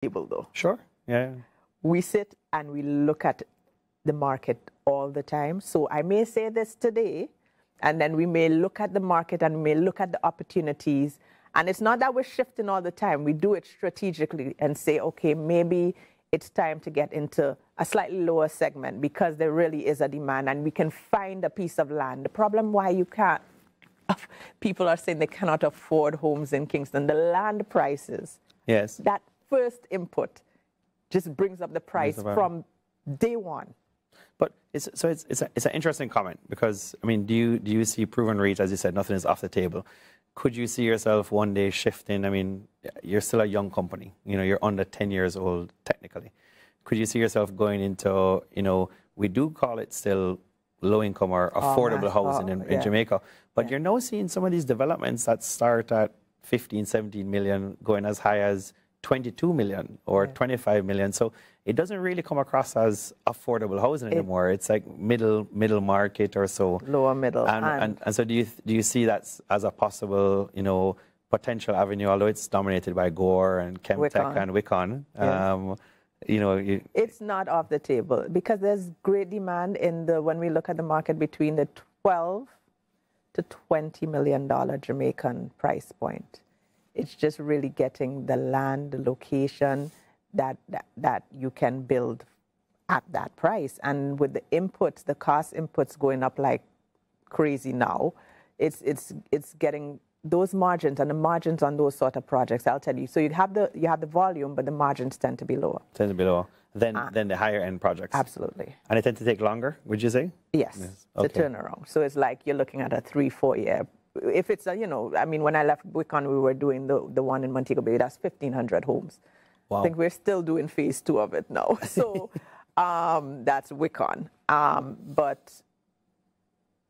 table, though. Sure. Yeah. We sit and we look at the market all the time. So I may say this today, and then we may look at the market and we may look at the opportunities. And it's not that we're shifting all the time. We do it strategically and say, okay, maybe it's time to get into a slightly lower segment because there really is a demand and we can find a piece of land. The problem why you can't, people are saying they cannot afford homes in Kingston, the land prices. Yes. That first input just brings up the price from day one. But it's an interesting comment because, I mean, do you see proven REIT, as you said, nothing is off the table. Could you see yourself one day shifting? I mean, you're still a young company. You know, you're under 10 years old, technically. Could you see yourself going into, you know, we do call it still low-income or affordable housing in Jamaica, but you're now seeing some of these developments that start at 15, 17 million, going as high as 22 million or 25 million. So it doesn't really come across as affordable housing anymore. It's like middle market or so. Lower middle. And so do you see that as a possible, you know, potential avenue, although it's dominated by Gore and Chemtech and Wicon? You know, it's not off the table because there's great demand in when we look at the market between the 12 to $20 million Jamaican price point. It's just really getting the land, the location that you can build at that price. And with the inputs, the cost inputs going up like crazy now, it's getting those margins, and the margins on those sort of projects, I'll tell you. So you have the volume, but the margins tend to be lower. Tend to be lower than the higher end projects. Absolutely. And they tend to take longer, would you say? Yes. The turnaround. So it's like you're looking at a 3-4 year. If it's you know, I mean, when I left Wicon, we were doing the one in Montego Bay. That's 1,500 homes. Wow. I think we're still doing phase 2 of it now. So that's Wicon. But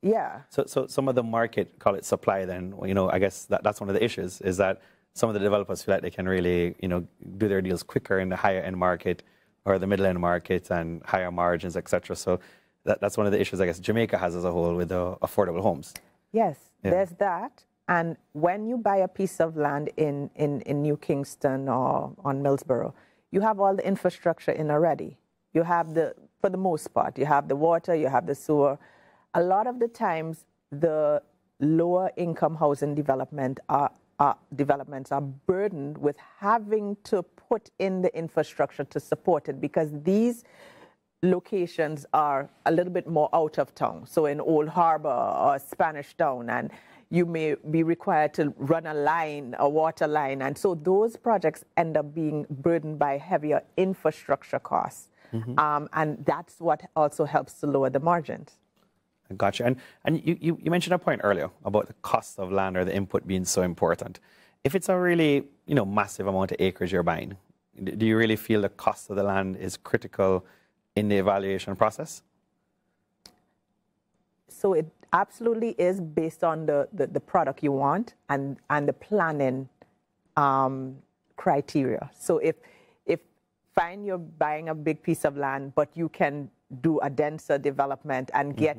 yeah. So some of the market, call it supply then, you know, I guess that's one of the issues is that some of the developers feel like they can really, you know, do their deals quicker in the higher end market or the middle end market and higher margins, etc. So that's one of the issues I guess Jamaica has as a whole with the affordable homes. Yes, there's that. And when you buy a piece of land in New Kingston or on Millsboro, you have all the infrastructure in already. You have for the most part, you have the water, you have the sewer. A lot of the times, the lower income housing developments are burdened with having to put in the infrastructure to support it because these locations are a little bit more out of town. So in Old Harbor or Spanish Town, and you may be required to run a water line. And so those projects end up being burdened by heavier infrastructure costs. Mm-hmm. And that's what also helps to lower the margins. Gotcha. And you mentioned a point earlier about the cost of land or the input being so important. If it's a really, you know, massive amount of acreage you're buying, do you really feel the cost of the land is critical in the evaluation process? So it absolutely is based on the product you want and the planning criteria. So if fine, you're buying a big piece of land, but you can do a denser development and get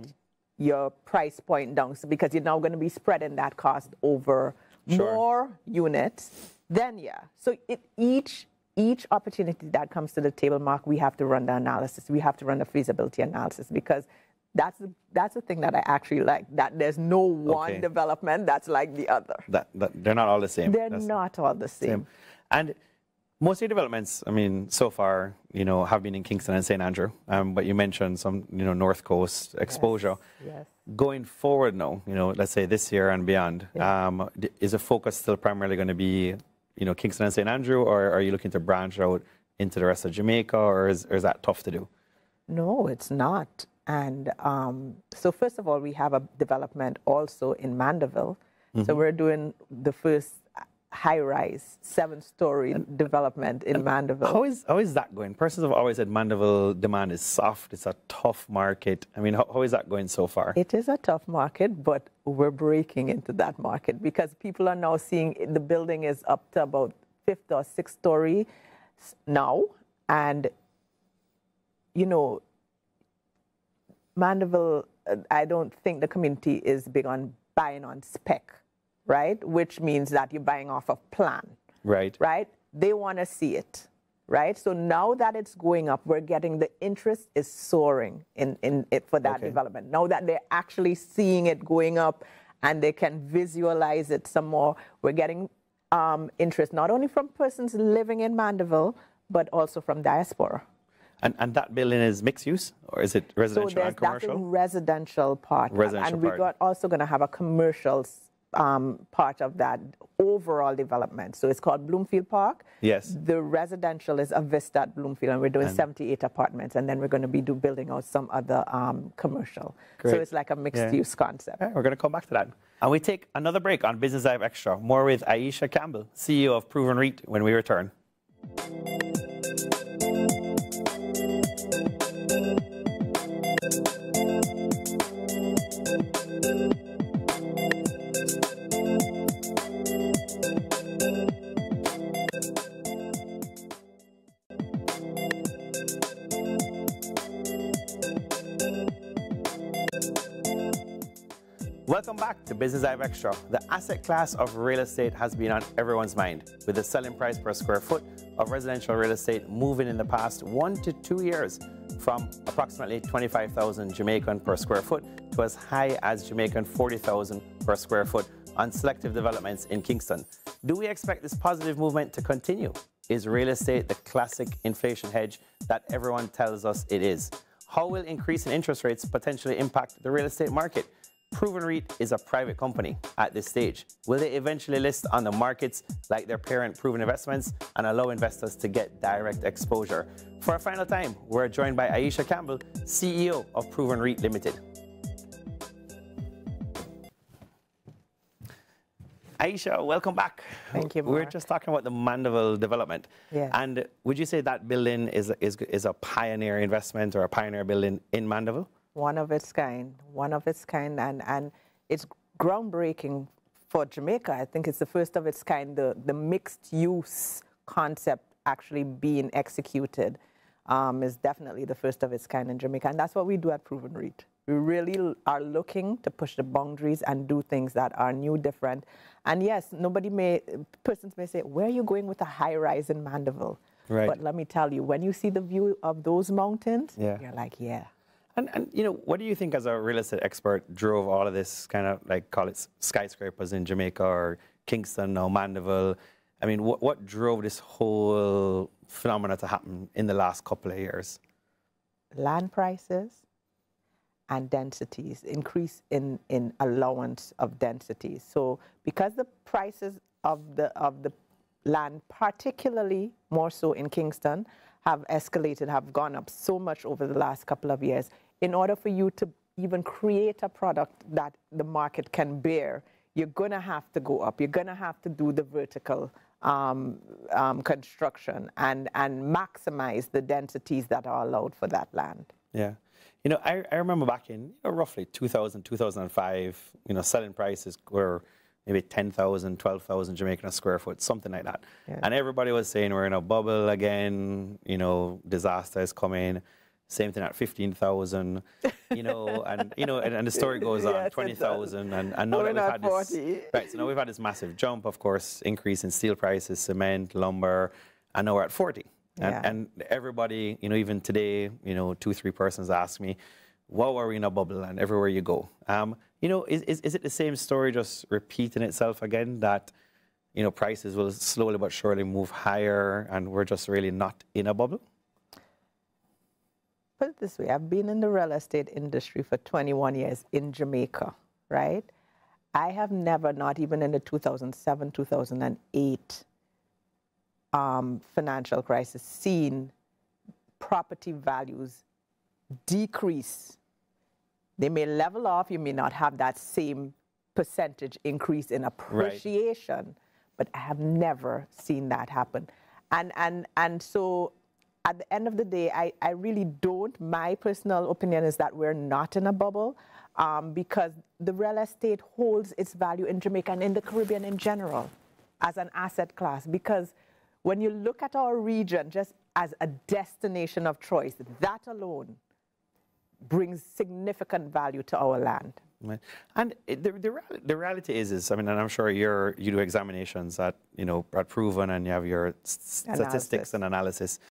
your price point down, so because you're now going to be spreading that cost over more units, then So each opportunity that comes to the table, Mark, we have to run the analysis. We have to run the feasibility analysis because that's the thing that I actually like, that there's no one development that's like the other. That they're not all the same. They're not all the same. And most of the developments, I mean, so far, you know, have been in Kingston and St. Andrew, but you mentioned some, you know, North Coast exposure. Yes. Going forward now, you know, let's say this year and beyond, is the focus still primarily going to be, you know, Kingston and St. Andrew, or are you looking to branch out into the rest of Jamaica, or is that tough to do? No, it's not. And so first of all, we have a development also in Mandeville. So we're doing the first high-rise, 7-story development in Mandeville. How is that going? Persons have always said Mandeville demand is soft. It's a tough market. I mean, how is that going so far? It is a tough market, but we're breaking into that market because people are now seeing the building is up to about 5th or 6th story now. And, you know, Mandeville, I don't think the community is big on buying on spec, right? Which means that you're buying off of plan. Right. Right? They want to see it. right? So now that it's going up, we're getting the interest is soaring in it for that development. Now that they're actually seeing it going up and they can visualize it some more, we're getting interest not only from persons living in Mandeville, but also from diaspora. And that building is mixed use, or is it residential and commercial? That's the residential part. Residential and we're also going to have a commercial part of that overall development. So it's called Bloomfield Park. Yes. The residential is a Vista at Bloomfield, and we're doing 78 apartments, and then we're going to be building out some other commercial. Great. So it's like a mixed-use concept. We're going to come back to that. And we take another break on Business Live Extra. More with Aisha Campbell, CEO of Proven REIT, when we return. Welcome back to Business Live Extra. The asset class of real estate has been on everyone's mind, with the selling price per square foot of residential real estate moving in the past 1 to 2 years from approximately 25,000 Jamaican per square foot to as high as Jamaican 40,000 per square foot on selective developments in Kingston. Do we expect this positive movement to continue? Is real estate the classic inflation hedge that everyone tells us it is? How will increasing interest rates potentially impact the real estate market? Proven REIT is a private company at this stage. Will they eventually list on the markets like their parent Proven Investments and allow investors to get direct exposure? For a final time, we're joined by Aisha Campbell, CEO of Proven REIT Limited. Aisha, welcome back. Thank you, Mark. We're just talking about the Mandeville development. Yeah. And would you say that building is a pioneer investment or a pioneer building in Mandeville? One of its kind, and it's groundbreaking for Jamaica. I think it's the first of its kind, the mixed use concept actually being executed is definitely the first of its kind in Jamaica, and that's what we do at Proven REIT. We really are looking to push the boundaries and do things that are new, different. And yes, persons may say, where are you going with a high rise in Mandeville? Right. But let me tell you, when you see the view of those mountains, you're like, yeah. And you know, what do you think as a real estate expert drove all of this kind of, like, call it skyscrapers in Jamaica or Kingston or Mandeville? I mean, what drove this whole phenomena to happen in the last couple of years? Land prices and densities, increase in allowance of densities. So because the prices of the land, particularly more so in Kingston, have escalated, have gone up so much over the last couple of years, in order for you to even create a product that the market can bear, you're going to have to go up. You're going to have to do the vertical construction and maximize the densities that are allowed for that land. Yeah. You know, I remember back in roughly 2000, 2005, you know, selling prices were maybe 10,000, 12,000 Jamaican a square foot, something like that. Yeah. And everybody was saying we're in a bubble again, you know, disaster is coming. Same thing at 15,000, you know, and the story goes on, 20,000, and now that we've had this, right, so now we've had this massive jump, of course, increase in steel prices, cement, lumber, and now we're at 40. And everybody, you know, even today, you know, 2-3 persons ask me, well, are we in a bubble? And everywhere you go. You know, is it the same story just repeating itself again, that, you know, prices will slowly but surely move higher and we're just really not in a bubble? Put it this way, I've been in the real estate industry for 21 years in Jamaica, right? I have never, not even in the 2007, 2008 financial crisis, seen property values decrease. They may level off, you may not have that same percentage increase in appreciation, right, but I have never seen that happen. And so at the end of the day, I really don't, my personal opinion is that we're not in a bubble because the real estate holds its value in Jamaica and in the Caribbean in general as an asset class, because when you look at our region just as a destination of choice, that alone brings significant value to our land. Right. And the reality is, I mean, and I'm sure you do examinations at, at Proven, and you have your statistics and analysis.